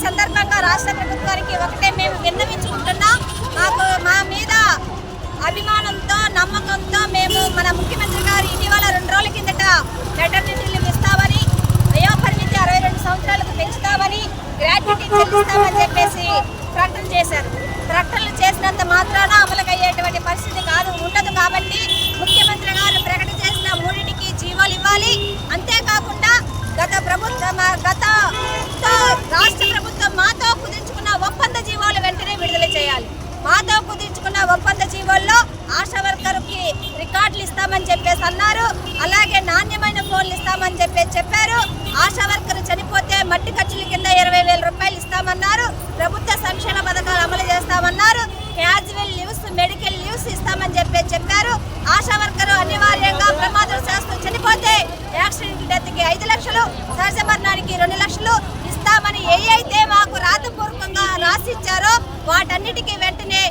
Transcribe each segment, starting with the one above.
సందర్భంగా రాష్ట్ర ప్రభుత్వానికి ఒకటే మేము విన్నవించుకుంటున్నాం. మా మీద అభిమానంతో నమ్మకంతో మేము మన ముఖ్యమంత్రి గారు ఇటీవల 2 రోజుల కిందట మెటర్నిటీ లీవ్ ఇస్తామని, వయోపరిమితి 62 సంవత్సరాలకు పెంచుతామని, గ్రాట్యుటీ చెల్లిస్తామని చెప్పేసి ప్రకటన చేశారు. ప్రకటనలు చేసినంత మాత్రాన అమలుకయ్యేటువంటి పరిస్థితి ఉండదు. కాబట్టి ముఖ్యమంత్రి గారు ప్రకటన చేసిన 3టికి జీవోలు ఇవ్వాలి. అంతేకాకుండా గత రాష్ట్ర ప్రభుత్వం మాతో కుదుర్చుకున్న ఒప్పంద జీవోలు వెంటనే విడుదల చేయాలి. మాతో కుదుర్చుకున్న ఒప్పంద జీవోల్లో ఆశా వర్కర్కి రికార్డులు ఇస్తామని చెప్పేసి అన్నారు. అలాగే నాణ్యమైన ఫోన్లు ఇస్తామని చెప్పారు. ఆశా వర్కర్ చనిపోతే మట్టి ఖర్చుల కింద 20,000 రూపాయలు ఇస్తామన్నారు. ప్రభుత్వ సంక్షేమ పథకాలు అమలు చేస్తామన్నారు. క్యాజువల్ లీవ్స్, మెడికల్ లీవ్స్ ఇస్తామని చెప్పారు. ఆశా వర్కర్ అనివార్యంగా ప్రమాదవశాత్తు చనిపోతే యాక్సిడెంట్ డెత్కి 5 లక్షలు, సహజ మరణానికి 2 లక్షలు ఇస్తామని అయితే మాకు రాతపూర్వకంగా రాసిచ్చారో వాటన్నిటికీ వెంటనే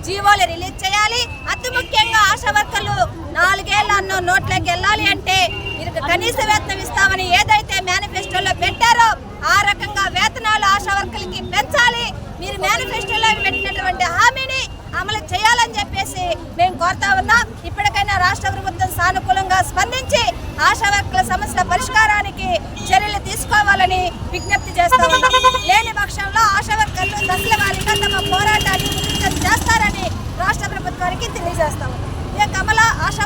జీవోలు రిలీజ్ చేయాలి. అతి ముఖ్యంగా ఆశా వర్కర్లు 4 ఏళ్ళ అన్నో నోట్లోకి వెళ్ళాలి అంటే మీరు కనీస వేతనం ఇస్తామని ఏదైతే మేనిఫెస్టోలో పెట్టారో ఆ రకంగా వేతనాలు ఆశా వర్కర్లకి పెంచాలి. మీరు మేనిఫెస్టోలో పెట్టినటువంటి హామీని అమలు చేయాలని చెప్పేసి మేము కోరుతా ఉన్నాం. ఇప్పటికైనా రాష్ట్ర ప్రభుత్వం సానుకూలంగా స్పందించి ఆశా వర్కర్ల సమస్యల పరిష్కారానికి చర్యలు తీసుకోవాలని విజ్ఞప్తి చేస్తా ఉన్నాం. లేని పక్షంలో ఆశా వర్కర్లు దశల వారీగా తమ పోరాటాన్ని చేస్తారని రాష్ట్ర ప్రభుత్వానికి తెలియజేస్తా ఉన్నాం. కమల ఆశా